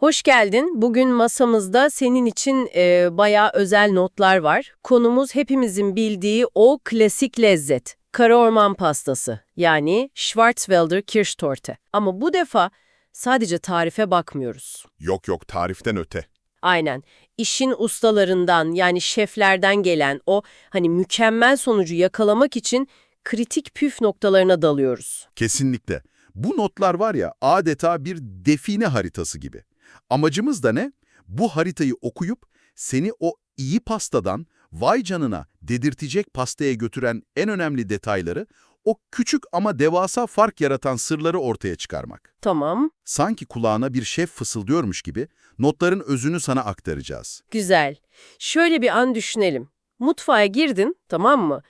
Hoş geldin. Bugün masamızda senin için bayağı özel notlar var. Konumuz hepimizin bildiği o klasik lezzet. Kara orman pastası, yani Schwarzwälder Kirschtorte. Ama bu defa sadece tarife bakmıyoruz. Yok yok tariften öte. Aynen. İşin ustalarından, yani şeflerden gelen o hani mükemmel sonucu yakalamak için kritik püf noktalarına dalıyoruz. Kesinlikle. Bu notlar var ya adeta bir define haritası gibi. Amacımız da ne? Bu haritayı okuyup seni o iyi pastadan vay canına dedirtecek pastaya götüren en önemli detayları, o küçük ama devasa fark yaratan sırları ortaya çıkarmak. Tamam, Sanki kulağına bir şef fısıldıyormuş gibi notların özünü sana aktaracağız. güzel. Şöyle bir an düşünelim. Mutfağa girdin, tamam mı?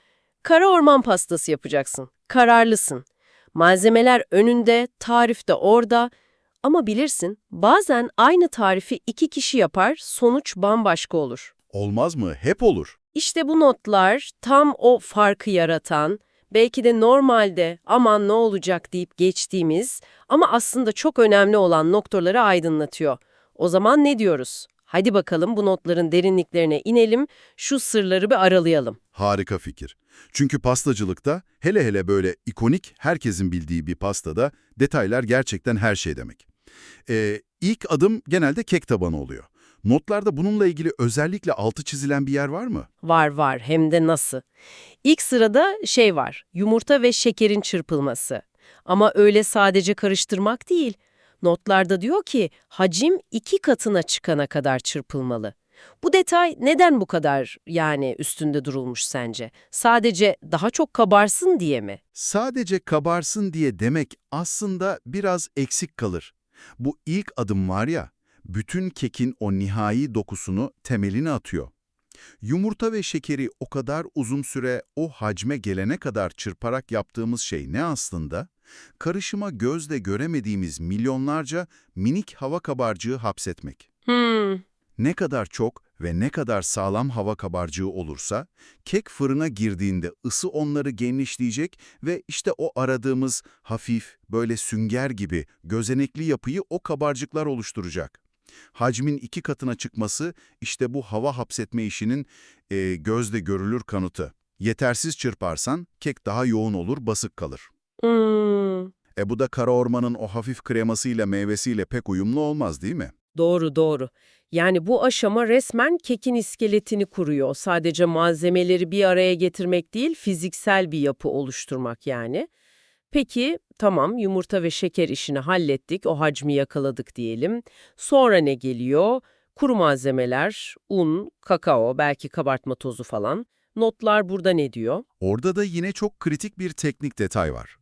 Kara orman pastası yapacaksın. Kararlısın. Malzemeler önünde, tarif de orada. Ama bilirsin, bazen aynı tarifi iki kişi yapar, sonuç bambaşka olur. Olmaz mı? Hep olur. İşte bu notlar tam o farkı yaratan, belki de normalde aman ne olacak deyip geçtiğimiz ama aslında çok önemli olan noktaları aydınlatıyor. O zaman ne diyoruz? Hadi bakalım bu notların derinliklerine inelim, şu sırları bir aralayalım. Harika fikir. Çünkü pastacılıkta, hele hele böyle ikonik, herkesin bildiği bir pastada detaylar gerçekten her şey demek. İlk adım genelde kek tabanı oluyor. Notlarda bununla ilgili özellikle altı çizilen bir yer var mı? Var var, hem de nasıl? İlk sırada şey var, yumurta ve şekerin çırpılması. Ama öyle sadece karıştırmak değil. Notlarda diyor ki hacim 2 katına çıkana kadar çırpılmalı. Bu detay neden bu kadar yani üstünde durulmuş sence? Sadece daha çok kabarsın diye mi? Sadece kabarsın diye demek aslında biraz eksik kalır. Bu ilk adım var ya, bütün kekin o nihai dokusunu, temelini atıyor. Yumurta ve şekeri o kadar uzun süre o hacme gelene kadar çırparak yaptığımız şey ne aslında? Karışıma gözle göremediğimiz milyonlarca minik hava kabarcığı hapsetmek. Hmm, Ne kadar çok ve ne kadar sağlam hava kabarcığı olursa, kek fırına girdiğinde ısı onları genişleyecek ve işte o aradığımız hafif, böyle sünger gibi gözenekli yapıyı o kabarcıklar oluşturacak. Hacmin 2 katına çıkması işte bu hava hapsetme işinin gözle görülür kanıtı. Yetersiz çırparsan kek daha yoğun olur, basık kalır. hmm. Bu da kara ormanın o hafif kremasıyla meyvesiyle pek uyumlu olmaz değil mi? Doğru, doğru. Yani bu aşama resmen kekin iskeletini kuruyor. Sadece malzemeleri bir araya getirmek değil, fiziksel bir yapı oluşturmak yani. Peki, tamam, yumurta ve şeker işini hallettik, o hacmi yakaladık diyelim. Sonra ne geliyor? Kuru malzemeler, un, kakao, belki kabartma tozu falan. Notlar burada ne diyor? Orada da yine çok kritik bir teknik detay var.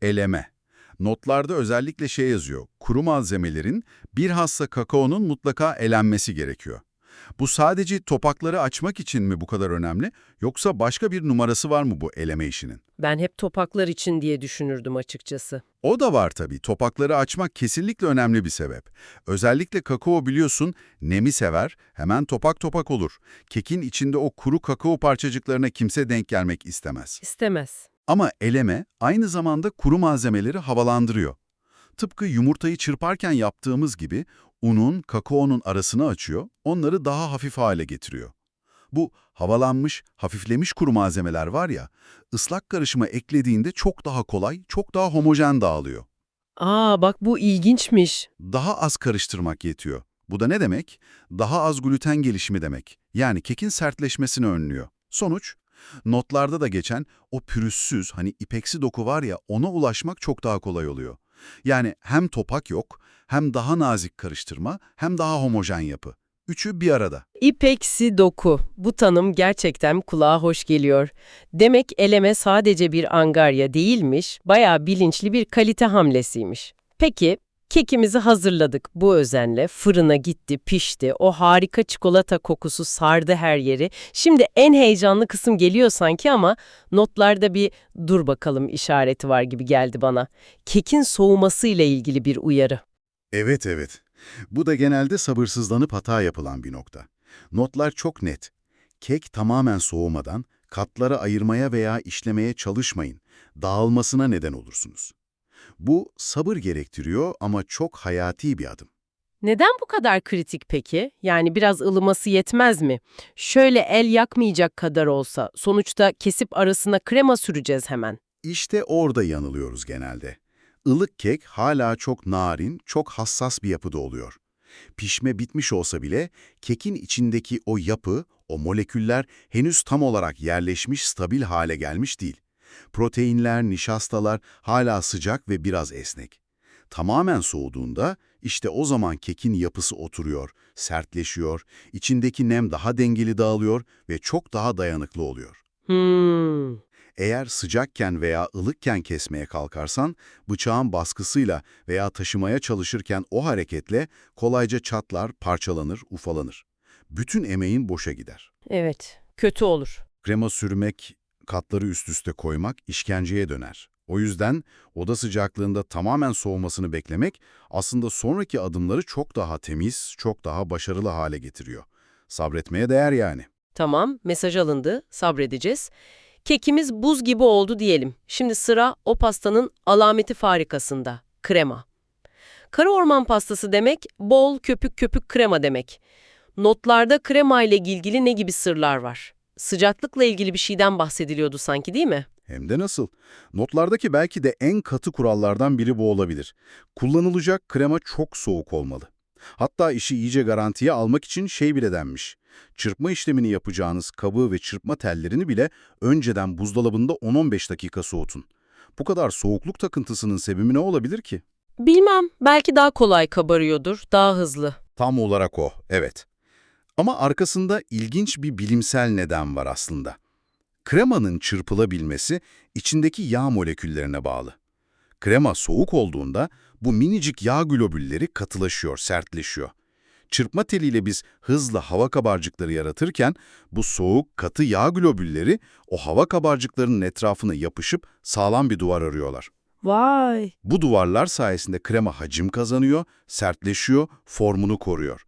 Eleme. Notlarda özellikle şey yazıyor, kuru malzemelerin bilhassa kakaonun mutlaka elenmesi gerekiyor. Bu sadece topakları açmak için mi bu kadar önemli, yoksa başka bir numarası var mı bu eleme işinin? Ben hep topaklar için diye düşünürdüm açıkçası. O da var tabii, topakları açmak kesinlikle önemli bir sebep. Özellikle kakao biliyorsun, nemi sever, hemen topak topak olur. Kekin içinde o kuru kakao parçacıklarına kimse denk gelmek istemez. İstemez. Ama eleme aynı zamanda kuru malzemeleri havalandırıyor. Tıpkı yumurtayı çırparken yaptığımız gibi unun, kakaonun arasını açıyor, onları daha hafif hale getiriyor. Bu havalanmış, hafiflemiş kuru malzemeler var ya, ıslak karışıma eklediğinde çok daha kolay, çok daha homojen dağılıyor. Aa, bak bu ilginçmiş. Daha az karıştırmak yetiyor. Bu da ne demek? Daha az gluten gelişimi demek. Yani kekin sertleşmesini önlüyor. Sonuç, notlarda da geçen o pürüzsüz, hani ipeksi doku var ya, ona ulaşmak çok daha kolay oluyor. Yani hem topak yok, hem daha nazik karıştırma, hem daha homojen yapı. Üçü bir arada. İpeksi doku. Bu tanım gerçekten kulağa hoş geliyor. Demek eleme sadece bir angarya değilmiş, bayağı bilinçli bir kalite hamlesiymiş. Peki, kekimizi hazırladık bu özenle. Fırına gitti, pişti. O harika çikolata kokusu sardı her yeri. Şimdi en heyecanlı kısım geliyor sanki ama notlarda bir dur bakalım işareti var gibi geldi bana. Kekin soğumasıyla ilgili bir uyarı. Evet, evet. Bu da genelde sabırsızlanıp hata yapılan bir nokta. Notlar çok net. Kek tamamen soğumadan katlara ayırmaya veya işlemeye çalışmayın. Dağılmasına neden olursunuz. Bu sabır gerektiriyor ama çok hayati bir adım. Neden bu kadar kritik peki? Yani biraz ılıması yetmez mi? Şöyle el yakmayacak kadar olsa, sonuçta kesip arasına krema süreceğiz hemen. İşte orada yanılıyoruz genelde. Ilık kek hala çok narin, çok hassas bir yapıda oluyor. Pişme bitmiş olsa bile kekin içindeki o yapı, o moleküller henüz tam olarak yerleşmiş, stabil hale gelmiş değil. Proteinler, nişastalar hala sıcak ve biraz esnek. Tamamen soğuduğunda işte o zaman kekin yapısı oturuyor, sertleşiyor, içindeki nem daha dengeli dağılıyor ve çok daha dayanıklı oluyor. Hmm, Eğer sıcakken veya ılıkken kesmeye kalkarsan, bıçağın baskısıyla veya taşımaya çalışırken o hareketle kolayca çatlar, parçalanır, ufalanır. Bütün emeğin boşa gider. evet, kötü olur. Krema sürmek, katları üst üste koymak işkenceye döner. O yüzden oda sıcaklığında tamamen soğumasını beklemek aslında sonraki adımları çok daha temiz, çok daha başarılı hale getiriyor. Sabretmeye değer yani. Tamam, mesaj alındı, sabredeceğiz. Kekimiz buz gibi oldu diyelim. Şimdi sıra o pastanın alameti farikasında, krema. Kara orman pastası demek, bol köpük köpük krema demek. Notlarda krema ile ilgili ne gibi sırlar var? Sıcaklıkla ilgili bir şeyden bahsediliyordu sanki, değil mi? Hem de nasıl? Notlardaki belki de en katı kurallardan biri bu olabilir. Kullanılacak krema çok soğuk olmalı. Hatta işi iyice garantiye almak için şey bile denmiş. Çırpma işlemini yapacağınız kabı ve çırpma tellerini bile önceden buzdolabında 10-15 dakika soğutun. Bu kadar soğukluk takıntısının sebebi ne olabilir ki? Bilmem, belki daha kolay kabarıyordur, daha hızlı. Tam olarak o, evet. Ama arkasında ilginç bir bilimsel neden var aslında. Kremanın çırpılabilmesi içindeki yağ moleküllerine bağlı. Krema soğuk olduğunda bu minicik yağ globülleri katılaşıyor, sertleşiyor. Çırpma teliyle biz hızla hava kabarcıkları yaratırken bu soğuk, katı yağ globülleri o hava kabarcıklarının etrafına yapışıp sağlam bir duvar arıyorlar. Vay! Bu duvarlar sayesinde krema hacim kazanıyor, sertleşiyor, formunu koruyor.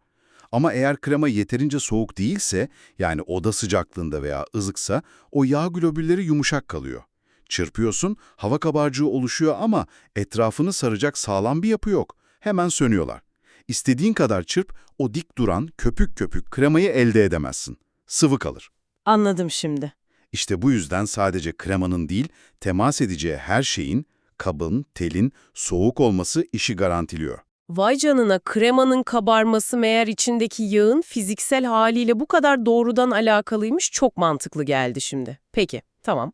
Ama eğer krema yeterince soğuk değilse, yani oda sıcaklığında veya ızıksa, o yağ globülleri yumuşak kalıyor. Çırpıyorsun, hava kabarcığı oluşuyor ama etrafını saracak sağlam bir yapı yok. Hemen sönüyorlar. İstediğin kadar çırp, o dik duran, köpük köpük kremayı elde edemezsin. Sıvı kalır. Anladım şimdi. İşte bu yüzden sadece kremanın değil, temas edeceği her şeyin, kabın, telin, soğuk olması işi garantiliyor. Vay canına, kremanın kabarması meğer içindeki yağın fiziksel haliyle bu kadar doğrudan alakalıymış, çok mantıklı geldi şimdi. Peki, tamam.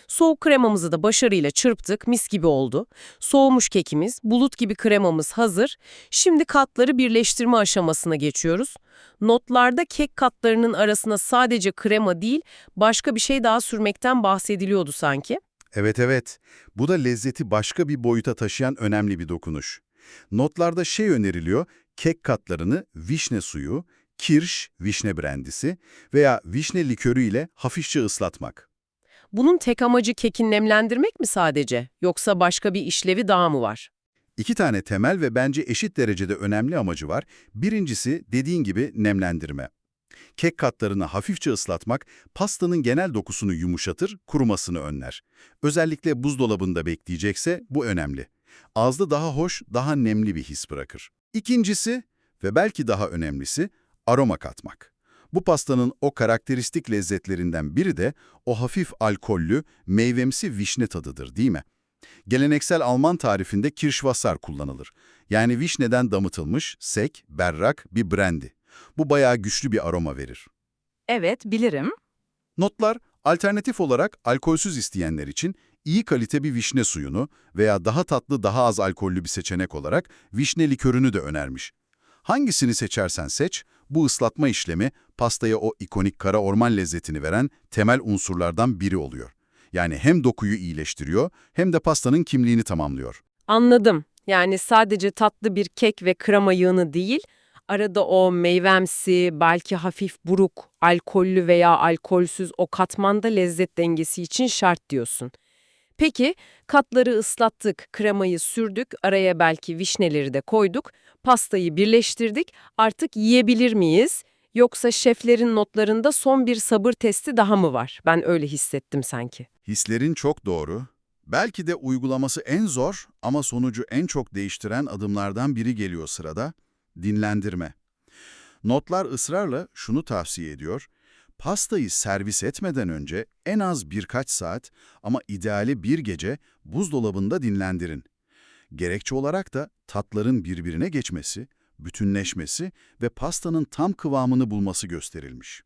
Soğuk kremamızı da başarıyla çırptık, mis gibi oldu. Soğumuş kekimiz, bulut gibi kremamız hazır. Şimdi katları birleştirme aşamasına geçiyoruz. Notlarda kek katlarının arasına sadece krema değil, başka bir şey daha sürmekten bahsediliyordu sanki. Evet evet, bu da lezzeti başka bir boyuta taşıyan önemli bir dokunuş. Notlarda şey öneriliyor, kek katlarını vişne suyu, kirş, vişne brandisi veya vişne likörü ile hafifçe ıslatmak. Bunun tek amacı keki nemlendirmek mi sadece, yoksa başka bir işlevi daha mı var? İki tane temel ve bence eşit derecede önemli amacı var. Birincisi dediğin gibi nemlendirme. Kek katlarını hafifçe ıslatmak, pastanın genel dokusunu yumuşatır, kurumasını önler. Özellikle buzdolabında bekleyecekse bu önemli. Ağızda daha hoş, daha nemli bir his bırakır. İkincisi ve belki daha önemlisi aroma katmak. Bu pastanın o karakteristik lezzetlerinden biri de o hafif alkollü, meyvemsi vişne tadıdır, değil mi? Geleneksel Alman tarifinde Kirschwasser kullanılır. Yani vişneden damıtılmış, sek, berrak bir brandy. Bu bayağı güçlü bir aroma verir. Evet, bilirim. Notlar, alternatif olarak alkolsüz isteyenler için iyi kalite bir vişne suyunu veya daha tatlı, daha az alkollü bir seçenek olarak vişne likörünü de önermiş. Hangisini seçersen seç, bu ıslatma işlemi pastaya o ikonik kara orman lezzetini veren temel unsurlardan biri oluyor. Yani hem dokuyu iyileştiriyor hem de pastanın kimliğini tamamlıyor. Anladım. Yani sadece tatlı bir kek ve krema yığını değil, arada o meyvemsi, belki hafif buruk, alkollü veya alkolsüz o katmanda lezzet dengesi için şart diyorsun. Peki, katları ıslattık, kremayı sürdük, araya belki vişneleri de koyduk, pastayı birleştirdik, artık yiyebilir miyiz? Yoksa şeflerin notlarında son bir sabır testi daha mı var? Ben öyle hissettim sanki. Hislerin çok doğru. Belki de uygulaması en zor ama sonucu en çok değiştiren adımlardan biri geliyor sırada. dinlendirme. Notlar ısrarla şunu tavsiye ediyor: pastayı servis etmeden önce en az birkaç saat ama ideali bir gece buzdolabında dinlendirin. Gerekçe olarak da tatların birbirine geçmesi, bütünleşmesi ve pastanın tam kıvamını bulması gösterilmiş.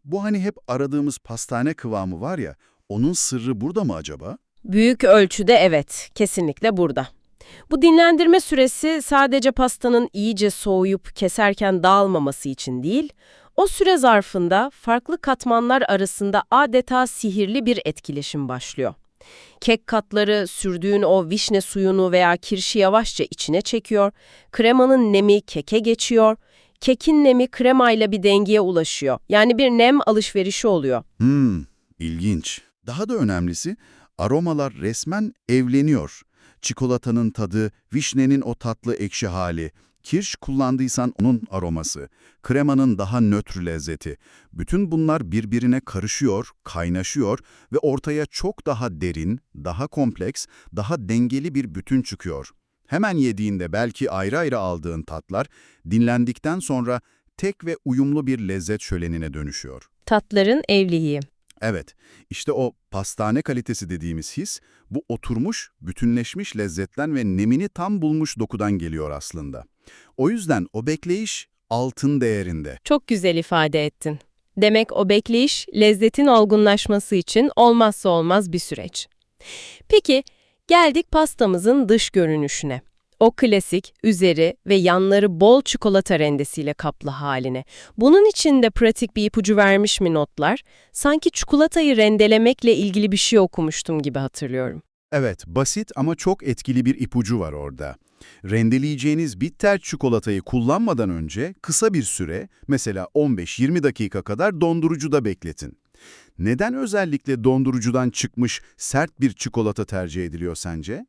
Bu hani hep aradığımız pastane kıvamı var ya, onun sırrı burada mı acaba? Büyük ölçüde evet, kesinlikle burada. Bu dinlendirme süresi sadece pastanın iyice soğuyup keserken dağılmaması için değil, o süre zarfında farklı katmanlar arasında adeta sihirli bir etkileşim başlıyor. Kek katları sürdüğün o vişne suyunu veya kirşi yavaşça içine çekiyor, kremanın nemi keke geçiyor, kekin nemi kremayla bir dengeye ulaşıyor. Yani bir nem alışverişi oluyor. İlginç. Daha da önemlisi, aromalar resmen evleniyor. Çikolatanın tadı, vişnenin o tatlı ekşi hali, kirş kullandıysan onun aroması, kremanın daha nötr lezzeti. Bütün bunlar birbirine karışıyor, kaynaşıyor ve ortaya çok daha derin, daha kompleks, daha dengeli bir bütün çıkıyor. Hemen yediğinde belki ayrı ayrı aldığın tatlar, dinlendikten sonra tek ve uyumlu bir lezzet şölenine dönüşüyor. Tatların evliliği. Evet, işte o pastane kalitesi dediğimiz his, bu oturmuş, bütünleşmiş lezzetten ve nemini tam bulmuş dokudan geliyor aslında. O yüzden o bekleyiş altın değerinde. Çok güzel ifade ettin. Demek o bekleyiş, lezzetin olgunlaşması için olmazsa olmaz bir süreç. Peki, geldik pastamızın dış görünüşüne. O klasik, üzeri ve yanları bol çikolata rendesiyle kaplı haline. Bunun için de pratik bir ipucu vermiş mi notlar? Sanki çikolatayı rendelemekle ilgili bir şey okumuştum gibi hatırlıyorum. Evet, basit ama çok etkili bir ipucu var orada. Rendeleyeceğiniz bitter çikolatayı kullanmadan önce kısa bir süre, mesela 15-20 dakika kadar dondurucuda bekletin. Neden özellikle dondurucudan çıkmış sert bir çikolata tercih ediliyor sence?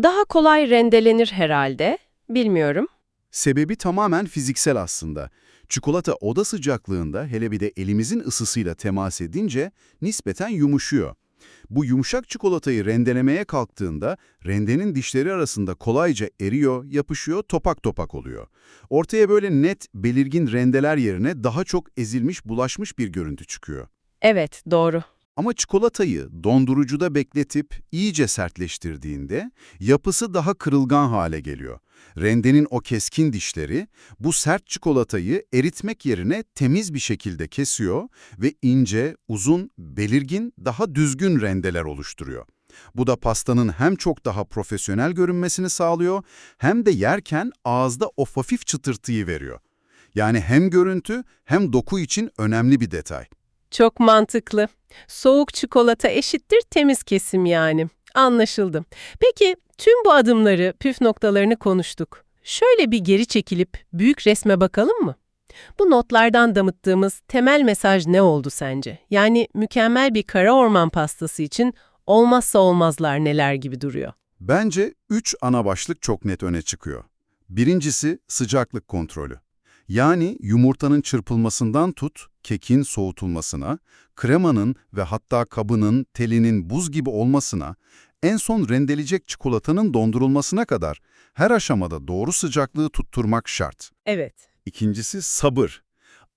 Daha kolay rendelenir herhalde, bilmiyorum. Sebebi tamamen fiziksel aslında. Çikolata oda sıcaklığında, hele bir de elimizin ısısıyla temas edince nispeten yumuşuyor. Bu yumuşak çikolatayı rendelemeye kalktığında rendenin dişleri arasında kolayca eriyor, yapışıyor, topak topak oluyor. Ortaya böyle net, belirgin rendeler yerine daha çok ezilmiş, bulaşmış bir görüntü çıkıyor. Evet, doğru. Ama çikolatayı dondurucuda bekletip iyice sertleştirdiğinde yapısı daha kırılgan hale geliyor. Rendenin o keskin dişleri bu sert çikolatayı eritmek yerine temiz bir şekilde kesiyor ve ince, uzun, belirgin, daha düzgün rendeler oluşturuyor. Bu da pastanın hem çok daha profesyonel görünmesini sağlıyor hem de yerken ağızda o hafif çıtırtıyı veriyor. Yani hem görüntü hem doku için önemli bir detay. Çok mantıklı. Soğuk çikolata eşittir temiz kesim yani. Anlaşıldı. Peki tüm bu adımları, püf noktalarını konuştuk. Şöyle bir geri çekilip büyük resme bakalım mı? Bu notlardan damıttığımız temel mesaj ne oldu sence? Yani mükemmel bir kara orman pastası için olmazsa olmazlar neler gibi duruyor. Bence 3 ana başlık çok net öne çıkıyor. Birincisi sıcaklık kontrolü. Yani yumurtanın çırpılmasından tut, kekin soğutulmasına, kremanın ve hatta kabının, telinin buz gibi olmasına, en son rendeleyecek çikolatanın dondurulmasına kadar her aşamada doğru sıcaklığı tutturmak şart. Evet. İkincisi sabır.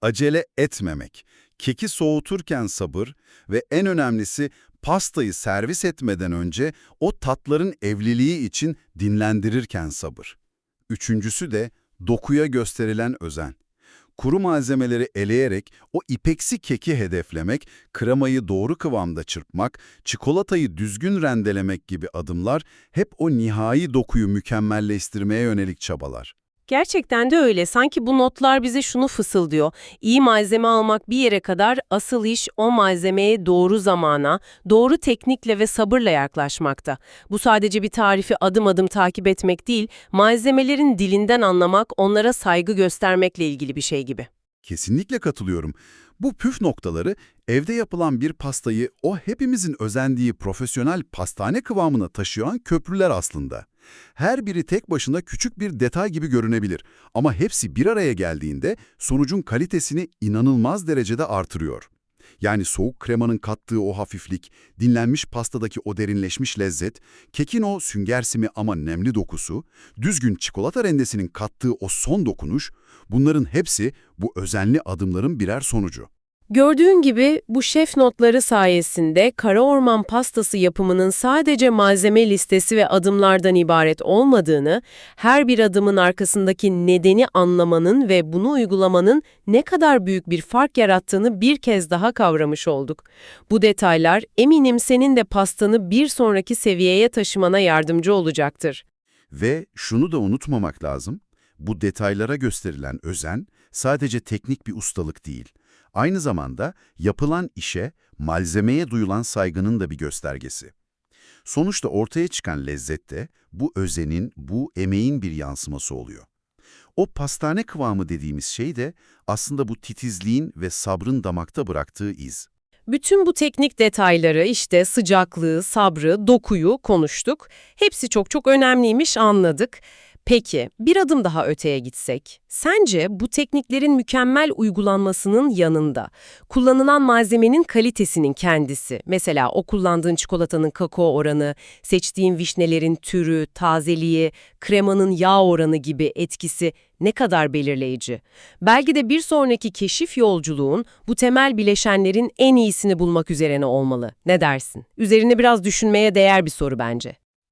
Acele etmemek. Keki soğuturken sabır ve en önemlisi pastayı servis etmeden önce o tatların evliliği için dinlendirirken sabır. Üçüncüsü de dokuya gösterilen özen. Kuru malzemeleri eleyerek o ipeksi keki hedeflemek, kremayı doğru kıvamda çırpmak, çikolatayı düzgün rendelemek gibi adımlar hep o nihai dokuyu mükemmelleştirmeye yönelik çabalar. Gerçekten de öyle. Sanki bu notlar bize şunu fısıldıyor. İyi malzeme almak bir yere kadar, asıl iş o malzemeye doğru zamana, doğru teknikle ve sabırla yaklaşmakta. Bu sadece bir tarifi adım adım takip etmek değil, malzemelerin dilinden anlamak, onlara saygı göstermekle ilgili bir şey gibi. Kesinlikle katılıyorum. Bu püf noktaları evde yapılan bir pastayı o hepimizin özendiği profesyonel pastane kıvamına taşıyan köprüler aslında. Her biri tek başına küçük bir detay gibi görünebilir ama hepsi bir araya geldiğinde sonucun kalitesini inanılmaz derecede artırıyor. Yani soğuk kremanın kattığı o hafiflik, dinlenmiş pastadaki o derinleşmiş lezzet, kekin o süngersimi ama nemli dokusu, düzgün çikolata rendesinin kattığı o son dokunuş, bunların hepsi bu özenli adımların birer sonucu. Gördüğün gibi bu şef notları sayesinde Karaorman pastası yapımının sadece malzeme listesi ve adımlardan ibaret olmadığını, her bir adımın arkasındaki nedeni anlamanın ve bunu uygulamanın ne kadar büyük bir fark yarattığını bir kez daha kavramış olduk. Bu detaylar eminim senin de pastanı bir sonraki seviyeye taşımana yardımcı olacaktır. Ve şunu da unutmamak lazım, bu detaylara gösterilen özen sadece teknik bir ustalık değil. Aynı zamanda yapılan işe, malzemeye duyulan saygının da bir göstergesi. Sonuçta ortaya çıkan lezzet de bu özenin, bu emeğin bir yansıması oluyor. O pastane kıvamı dediğimiz şey de aslında bu titizliğin ve sabrın damakta bıraktığı iz. Bütün bu teknik detayları işte sıcaklığı, sabrı, dokuyu konuştuk. Hepsi çok çok önemliymiş anladık. Peki bir adım daha öteye gitsek, sence bu tekniklerin mükemmel uygulanmasının yanında kullanılan malzemenin kalitesinin kendisi, mesela o kullandığın çikolatanın kakao oranı, seçtiğin vişnelerin türü, tazeliği, kremanın yağ oranı gibi etkisi ne kadar belirleyici? Belki de bir sonraki keşif yolculuğun bu temel bileşenlerin en iyisini bulmak üzerine olmalı. Ne dersin? Üzerine biraz düşünmeye değer bir soru bence.